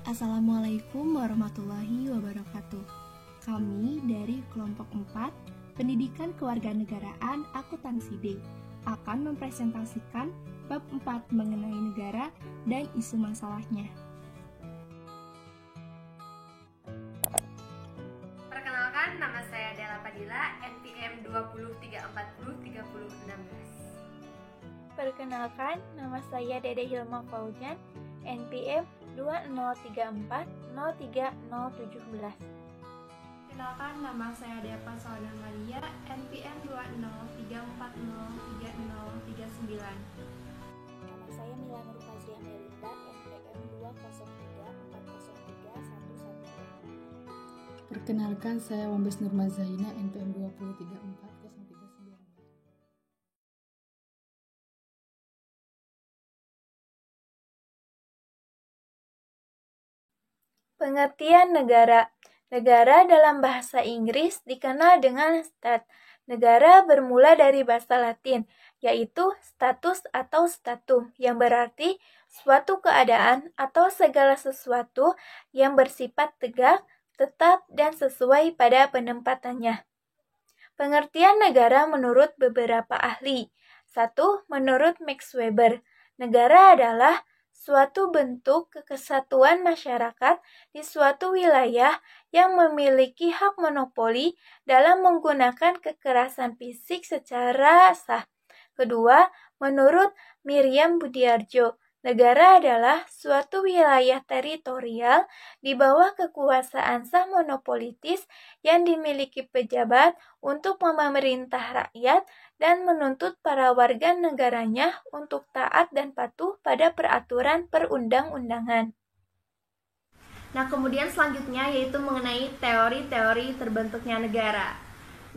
Assalamualaikum warahmatullahi wabarakatuh. Kami dari kelompok 4, Pendidikan Kewarganegaraan Akuntansi D, akan mempresentasikan bab 4 mengenai negara dan isu masalahnya. Perkenalkan, nama saya Della Padilla, NPM 2034034016. Perkenalkan, nama saya Dede Hilma Fauzan, NPM 2034030017. Perkenalkan, nama saya Deva Saudara Maria, NPM 2034030039. Nama saya Mila Nur Fazriah Melinda, NPM 20340111. Perkenalkan, saya Wambes Nurma Zaina, NPM 20340339. Pengertian negara. Negara dalam bahasa Inggris dikenal dengan stat. Negara bermula dari bahasa Latin, yaitu status atau statum, yang berarti suatu keadaan atau segala sesuatu yang bersifat tegak, tetap, dan sesuai pada penempatannya. Pengertian negara menurut beberapa ahli. 1. Menurut Max Weber, negara adalah suatu bentuk kesatuan masyarakat di suatu wilayah yang memiliki hak monopoli dalam menggunakan kekerasan fisik secara sah. Kedua, menurut Miriam Budiarjo, negara adalah suatu wilayah teritorial di bawah kekuasaan sah monopolitis yang dimiliki pejabat untuk memerintah rakyat dan menuntut para warga negaranya untuk taat dan patuh pada peraturan perundang-undangan. Nah, kemudian selanjutnya yaitu mengenai teori-teori terbentuknya negara.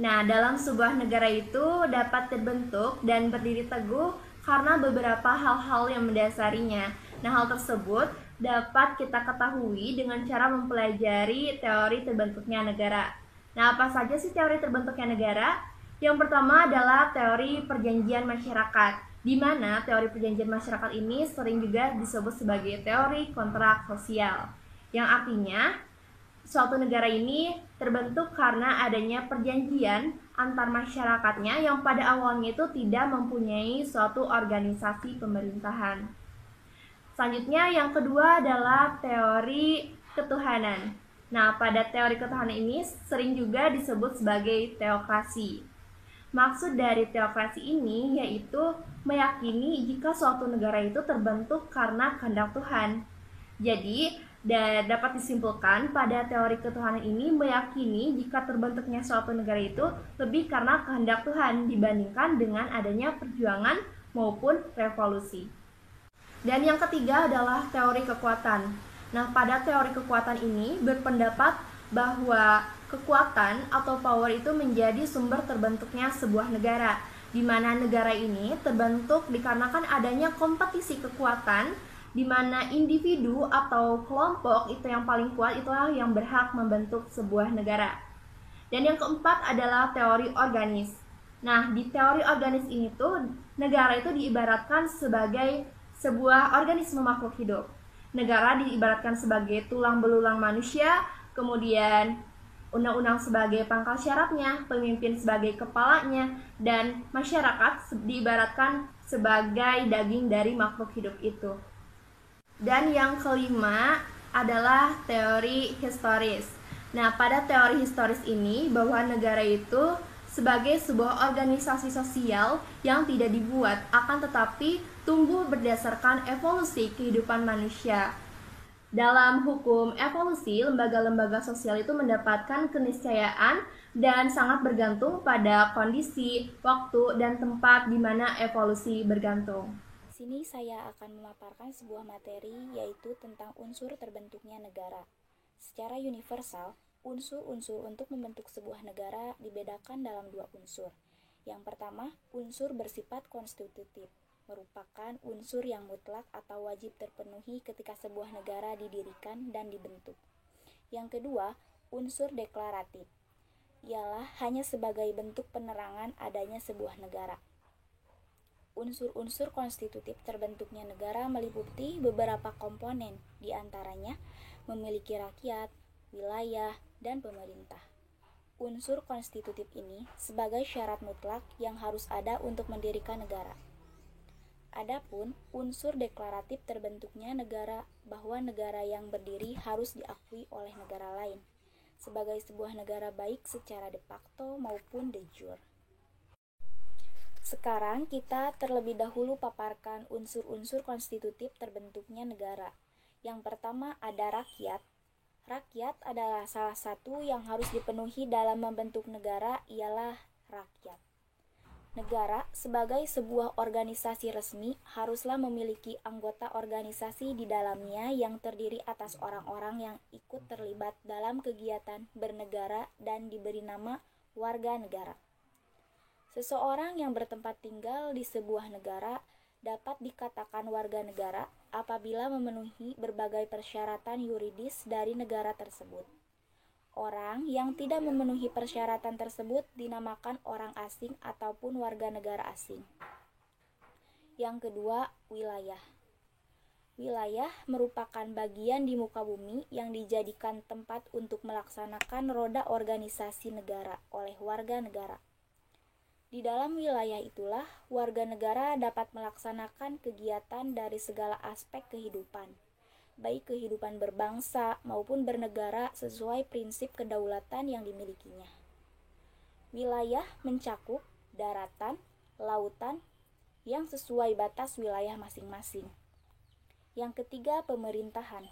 Nah, dalam sebuah negara itu dapat terbentuk dan berdiri teguh karena beberapa hal-hal yang mendasarinya. Nah, hal tersebut dapat kita ketahui dengan cara mempelajari teori terbentuknya negara. Nah, apa saja sih teori terbentuknya negara? Yang pertama adalah teori perjanjian masyarakat, di mana teori perjanjian masyarakat ini sering juga disebut sebagai teori kontrak sosial, yang artinya suatu negara ini terbentuk karena adanya perjanjian antar masyarakatnya yang pada awalnya itu tidak mempunyai suatu organisasi pemerintahan. Selanjutnya yang kedua adalah teori ketuhanan. Nah, pada teori ketuhanan ini sering juga disebut sebagai teokrasi. Maksud dari teokrasi ini yaitu meyakini jika suatu negara itu terbentuk karena kehendak Tuhan. Jadi, dapat disimpulkan pada teori ketuhanan ini meyakini jika terbentuknya suatu negara itu lebih karena kehendak Tuhan dibandingkan dengan adanya perjuangan maupun revolusi. Dan yang ketiga adalah teori kekuatan. Nah, pada teori kekuatan ini berpendapat bahwa kekuatan atau power itu menjadi sumber terbentuknya sebuah negara, di mana negara ini terbentuk dikarenakan adanya kompetisi kekuatan, di mana individu atau kelompok itu yang paling kuat itulah yang berhak membentuk sebuah negara. Dan yang keempat adalah teori organis. Nah, di teori organis ini tuh negara itu diibaratkan sebagai sebuah organisme makhluk hidup. Negara diibaratkan sebagai tulang belulang manusia, kemudian undang-undang sebagai pangkal syaratnya, pemimpin sebagai kepalanya, dan masyarakat diibaratkan sebagai daging dari makhluk hidup itu. Dan yang kelima adalah teori historis. Nah, pada teori historis ini bahwa negara itu sebagai sebuah organisasi sosial yang tidak dibuat, akan tetapi tumbuh berdasarkan evolusi kehidupan manusia. Dalam hukum evolusi, lembaga-lembaga sosial itu mendapatkan keniscayaan dan sangat bergantung pada kondisi, waktu, dan tempat di mana evolusi bergantung. Di sini saya akan memaparkan sebuah materi yaitu tentang unsur terbentuknya negara. Secara universal, unsur-unsur untuk membentuk sebuah negara dibedakan dalam dua unsur. Yang pertama, unsur bersifat konstitutif, merupakan unsur yang mutlak atau wajib terpenuhi ketika sebuah negara didirikan dan dibentuk. Yang kedua, unsur deklaratif, ialah hanya sebagai bentuk penerangan adanya sebuah negara. Unsur-unsur konstitutif terbentuknya negara meliputi beberapa komponen, di antaranya memiliki rakyat, wilayah, dan pemerintah. Unsur konstitutif ini sebagai syarat mutlak yang harus ada untuk mendirikan negara. Adapun unsur deklaratif terbentuknya negara, bahwa negara yang berdiri harus diakui oleh negara lain sebagai sebuah negara baik secara de facto maupun de jure. Sekarang kita terlebih dahulu paparkan unsur-unsur konstitutif terbentuknya negara. Yang pertama ada rakyat. Rakyat adalah salah satu yang harus dipenuhi dalam membentuk negara, ialah rakyat. Negara sebagai sebuah organisasi resmi haruslah memiliki anggota organisasi di dalamnya yang terdiri atas orang-orang yang ikut terlibat dalam kegiatan bernegara dan diberi nama warga negara. Seseorang yang bertempat tinggal di sebuah negara dapat dikatakan warga negara apabila memenuhi berbagai persyaratan yuridis dari negara tersebut. Orang yang tidak memenuhi persyaratan tersebut dinamakan orang asing ataupun warga negara asing. Yang kedua, wilayah. Wilayah merupakan bagian di muka bumi yang dijadikan tempat untuk melaksanakan roda organisasi negara oleh warga negara. Di dalam wilayah itulah warga negara dapat melaksanakan kegiatan dari segala aspek kehidupan, baik kehidupan berbangsa maupun bernegara sesuai prinsip kedaulatan yang dimilikinya. Wilayah mencakup daratan, lautan yang sesuai batas wilayah masing-masing. Yang ketiga, pemerintahan.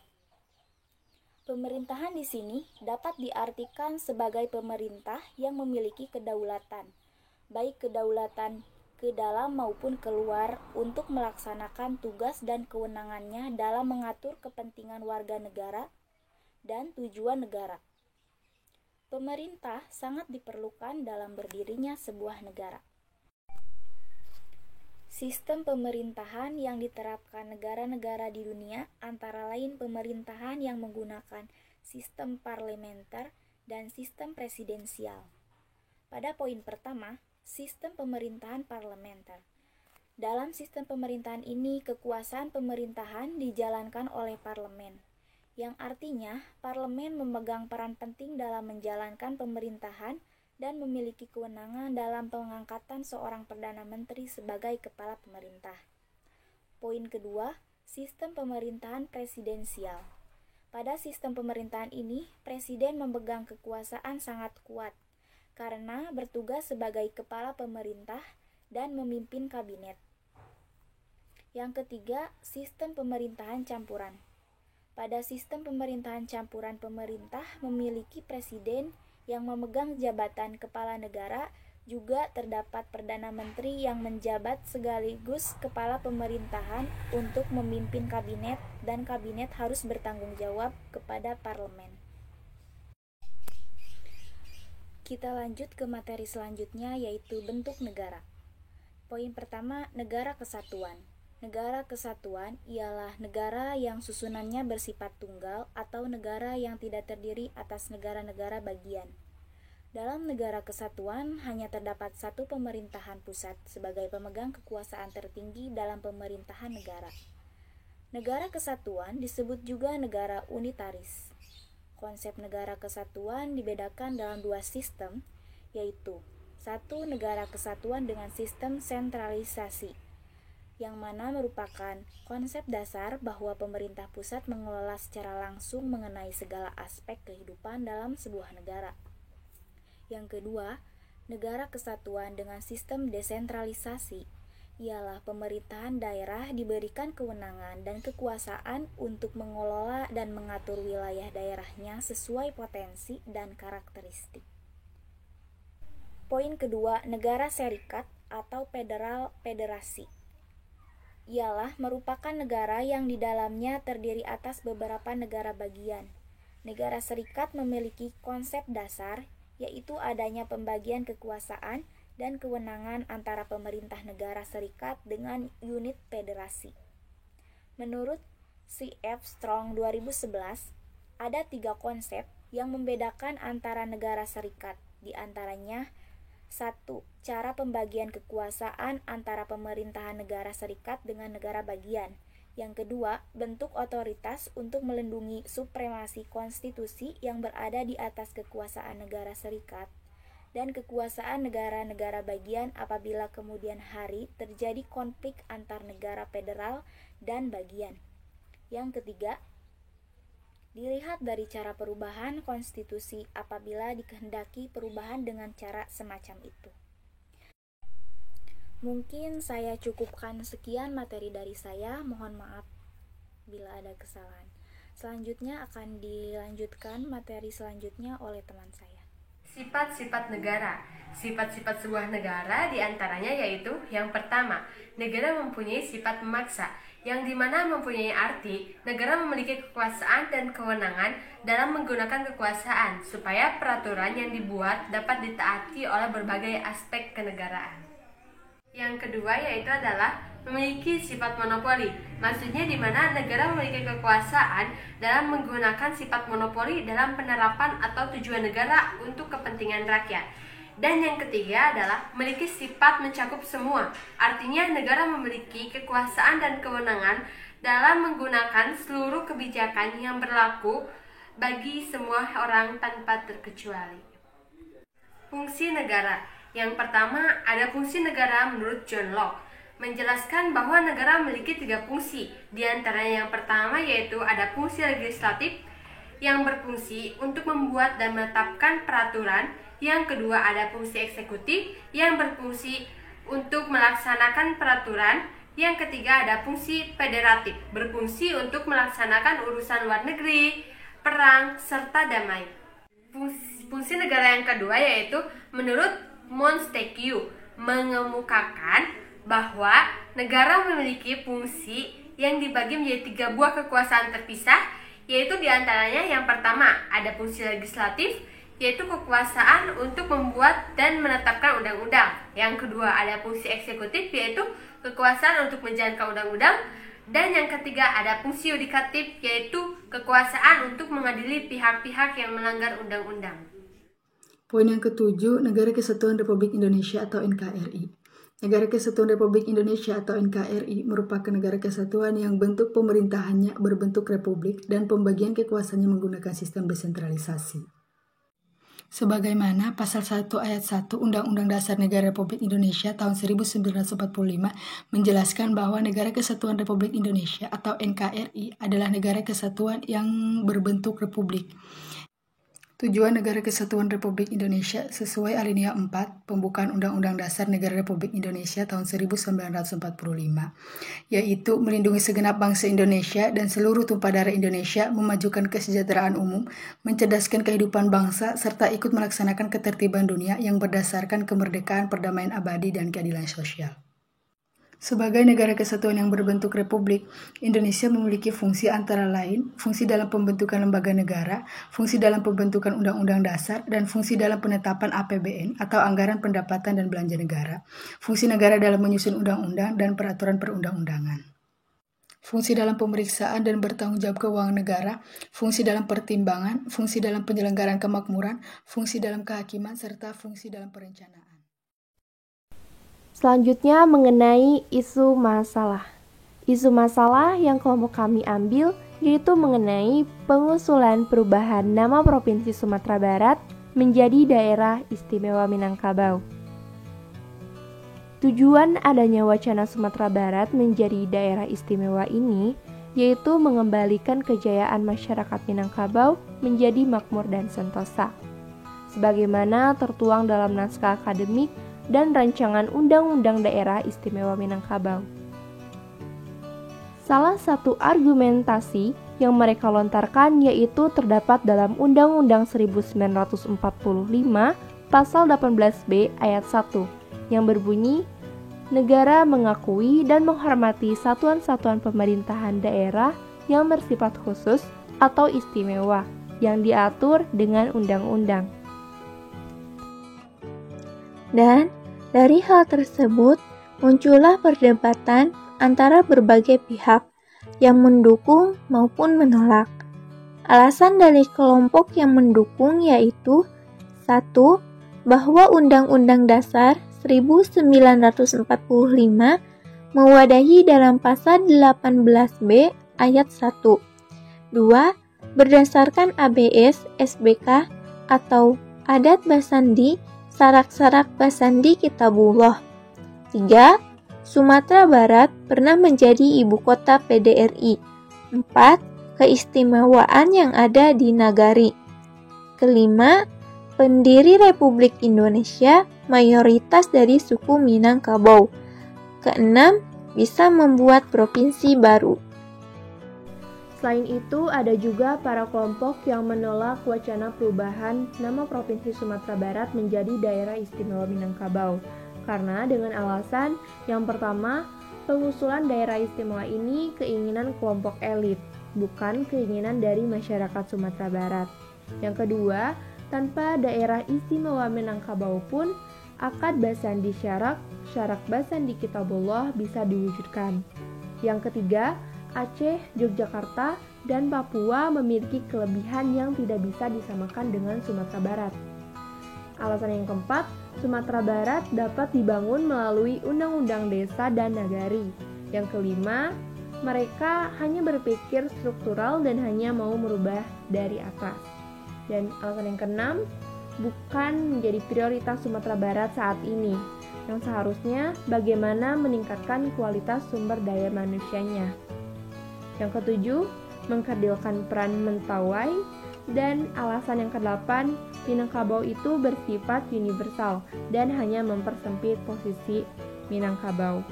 Pemerintahan di sini dapat diartikan sebagai pemerintah yang memiliki kedaulatan, baik kedaulatan ke dalam maupun keluar untuk melaksanakan tugas dan kewenangannya dalam mengatur kepentingan warga negara dan tujuan negara. Pemerintah sangat diperlukan dalam berdirinya sebuah negara. Sistem pemerintahan yang diterapkan negara-negara di dunia antara lain pemerintahan yang menggunakan sistem parlementer dan sistem presidensial. Pada poin pertama, sistem pemerintahan parlementer. Dalam sistem pemerintahan ini, kekuasaan pemerintahan dijalankan oleh parlemen, yang artinya parlemen memegang peran penting dalam menjalankan pemerintahan dan memiliki kewenangan dalam pengangkatan seorang perdana menteri sebagai kepala pemerintah. Poin kedua, sistem pemerintahan presidensial. Pada sistem pemerintahan ini, presiden memegang kekuasaan sangat kuat karena bertugas sebagai kepala pemerintah dan memimpin kabinet. Yang ketiga, sistem pemerintahan campuran. Pada sistem pemerintahan campuran, pemerintah memiliki presiden yang memegang jabatan kepala negara, juga terdapat perdana menteri yang menjabat sekaligus kepala pemerintahan untuk memimpin kabinet, dan kabinet harus bertanggung jawab kepada parlemen. Kita lanjut ke materi selanjutnya, yaitu bentuk negara. Poin pertama, negara kesatuan. Negara kesatuan ialah negara yang susunannya bersifat tunggal atau negara yang tidak terdiri atas negara-negara bagian. Dalam negara kesatuan hanya terdapat satu pemerintahan pusat sebagai pemegang kekuasaan tertinggi dalam pemerintahan negara. Negara kesatuan disebut juga negara unitaris. Konsep negara kesatuan dibedakan dalam dua sistem, yaitu satu, negara kesatuan dengan sistem sentralisasi, yang mana merupakan konsep dasar bahwa pemerintah pusat mengelola secara langsung mengenai segala aspek kehidupan dalam sebuah negara. Yang kedua, negara kesatuan dengan sistem desentralisasi, ialah pemerintahan daerah diberikan kewenangan dan kekuasaan untuk mengelola dan mengatur wilayah daerahnya sesuai potensi dan karakteristik. Poin kedua, negara serikat atau federasi. Ialah merupakan negara yang di dalamnya terdiri atas beberapa negara bagian. Negara serikat memiliki konsep dasar, yaitu adanya pembagian kekuasaan dan kewenangan antara pemerintah negara serikat dengan unit federasi. Menurut C.F. Strong 2011, ada 3 konsep yang membedakan antara negara serikat, di antaranya 1. Cara pembagian kekuasaan antara pemerintahan negara serikat dengan negara bagian, Yang kedua, bentuk otoritas untuk melindungi supremasi konstitusi yang berada di atas kekuasaan negara serikat dan kekuasaan negara-negara bagian apabila kemudian hari terjadi konflik antar negara federal dan bagian. Yang ketiga, dilihat dari cara perubahan konstitusi apabila dikehendaki perubahan dengan cara semacam itu. Mungkin saya cukupkan sekian materi dari saya, mohon maaf bila ada kesalahan. Selanjutnya akan dilanjutkan materi selanjutnya oleh teman saya. Sifat-sifat negara. Sifat-sifat sebuah negara diantaranya yaitu yang pertama, negara mempunyai sifat memaksa, yang dimana mempunyai arti negara memiliki kekuasaan dan kewenangan dalam menggunakan kekuasaan supaya peraturan yang dibuat dapat ditaati oleh berbagai aspek kenegaraan. Yang kedua yaitu adalah memiliki sifat monopoli. Maksudnya di mana negara memiliki kekuasaan dalam menggunakan sifat monopoli dalam penerapan atau tujuan negara untuk kepentingan rakyat. Dan yang ketiga adalah memiliki sifat mencakup semua. Artinya negara memiliki kekuasaan dan kewenangan dalam menggunakan seluruh kebijakan yang berlaku bagi semua orang tanpa terkecuali. Fungsi negara. Yang pertama, ada fungsi negara menurut John Locke, menjelaskan bahwa negara memiliki 3 fungsi. Di antaranya yang pertama yaitu ada fungsi legislatif yang berfungsi untuk membuat dan menetapkan peraturan. Yang kedua ada fungsi eksekutif yang berfungsi untuk melaksanakan peraturan. Yang ketiga ada fungsi federatif, berfungsi untuk melaksanakan urusan luar negeri, perang, serta damai. Fungsi negara yang kedua yaitu menurut Montesquieu mengemukakan bahwa negara memiliki fungsi yang dibagi menjadi 3 buah kekuasaan terpisah, yaitu diantaranya yang pertama ada fungsi legislatif, yaitu kekuasaan untuk membuat dan menetapkan undang-undang. Yang kedua ada fungsi eksekutif, yaitu kekuasaan untuk menjalankan undang-undang. Dan yang ketiga ada fungsi yudikatif, yaitu kekuasaan untuk mengadili pihak-pihak yang melanggar undang-undang. Poin yang ketujuh, Negara Kesatuan Republik Indonesia atau NKRI. Negara Kesatuan Republik Indonesia atau NKRI merupakan negara kesatuan yang bentuk pemerintahannya berbentuk republik dan pembagian kekuasaannya menggunakan sistem desentralisasi. Sebagaimana Pasal 1 Ayat 1 Undang-Undang Dasar Negara Republik Indonesia tahun 1945 menjelaskan bahwa Negara Kesatuan Republik Indonesia atau NKRI adalah negara kesatuan yang berbentuk republik. Tujuan Negara Kesatuan Republik Indonesia sesuai alinea 4 Pembukaan Undang-Undang Dasar Negara Republik Indonesia tahun 1945, yaitu melindungi segenap bangsa Indonesia dan seluruh tumpah darah Indonesia, memajukan kesejahteraan umum, mencerdaskan kehidupan bangsa, serta ikut melaksanakan ketertiban dunia yang berdasarkan kemerdekaan, perdamaian abadi, dan keadilan sosial. Sebagai negara kesatuan yang berbentuk republik, Indonesia memiliki fungsi antara lain, fungsi dalam pembentukan lembaga negara, fungsi dalam pembentukan undang-undang dasar, dan fungsi dalam penetapan APBN atau anggaran pendapatan dan belanja negara, fungsi negara dalam menyusun undang-undang dan peraturan perundang-undangan. Fungsi dalam pemeriksaan dan bertanggung jawab keuangan negara, fungsi dalam pertimbangan, fungsi dalam penyelenggaraan kemakmuran, fungsi dalam kehakiman, serta fungsi dalam perencanaan. Selanjutnya mengenai isu masalah. Isu masalah yang kelompok kami ambil yaitu mengenai pengusulan perubahan nama Provinsi Sumatera Barat menjadi Daerah Istimewa Minangkabau. Tujuan adanya wacana Sumatera Barat menjadi daerah istimewa ini yaitu mengembalikan kejayaan masyarakat Minangkabau menjadi makmur dan sentosa, sebagaimana tertuang dalam naskah akademik dan rancangan Undang-Undang Daerah Istimewa Minangkabau. Salah satu argumentasi yang mereka lontarkan yaitu terdapat dalam Undang-Undang 1945 Pasal 18B Ayat 1 yang berbunyi, negara mengakui dan menghormati satuan-satuan pemerintahan daerah yang bersifat khusus atau istimewa yang diatur dengan undang-undang. Dan dari hal tersebut muncullah perdebatan antara berbagai pihak yang mendukung maupun menolak. Alasan dari kelompok yang mendukung yaitu 1. Bahwa Undang-Undang Dasar 1945 mewadahi dalam pasal 18B ayat 1. 2. Berdasarkan ABS, SBK, atau adat Basandi, sarak-sarak Basandi Kitabullah. 3. Sumatera Barat pernah menjadi ibu kota PDRI. 4. Keistimewaan yang ada di Nagari. Kelima, pendiri Republik Indonesia mayoritas dari suku Minangkabau. Keenam, bisa membuat provinsi baru. Selain itu, ada juga para kelompok yang menolak wacana perubahan nama Provinsi Sumatera Barat menjadi Daerah Istimewa Minangkabau. Karena dengan alasan yang pertama, pengusulan daerah istimewa ini keinginan kelompok elit, bukan keinginan dari masyarakat Sumatera Barat. Yang kedua, tanpa daerah istimewa Minangkabau pun, akad Basandi Syarak Basandi Kitabullah bisa diwujudkan. Yang ketiga, Aceh, Yogyakarta, dan Papua memiliki kelebihan yang tidak bisa disamakan dengan Sumatera Barat. Alasan yang keempat, Sumatera Barat dapat dibangun melalui Undang-Undang Desa dan Nagari. Yang kelima, mereka hanya berpikir struktural dan hanya mau merubah dari atas. Dan alasan yang keenam, bukan menjadi prioritas Sumatera Barat saat ini, yang seharusnya bagaimana meningkatkan kualitas sumber daya manusianya. Yang ketujuh, mengkerdilkan peran mentawai. Dan alasan yang kedelapan, Minangkabau itu bersifat universal dan hanya mempersempit posisi Minangkabau.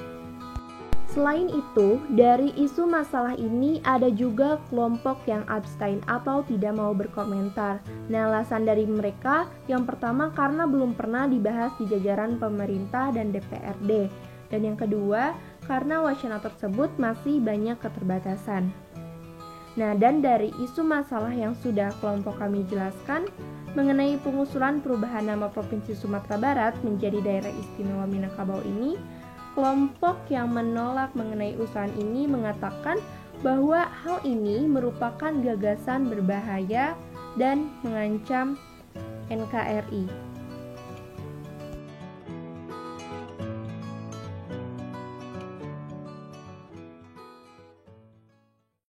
Selain itu, dari isu masalah ini ada juga kelompok yang abstain atau tidak mau berkomentar. Nah, alasan dari mereka yang pertama karena belum pernah dibahas di jajaran pemerintah dan DPRD. Dan yang kedua, karena wacana tersebut masih banyak keterbatasan. Nah, dan dari isu masalah yang sudah kelompok kami jelaskan, mengenai pengusulan perubahan nama Provinsi Sumatera Barat menjadi Daerah Istimewa Minangkabau ini, kelompok yang menolak mengenai usulan ini mengatakan bahwa hal ini merupakan gagasan berbahaya dan mengancam NKRI.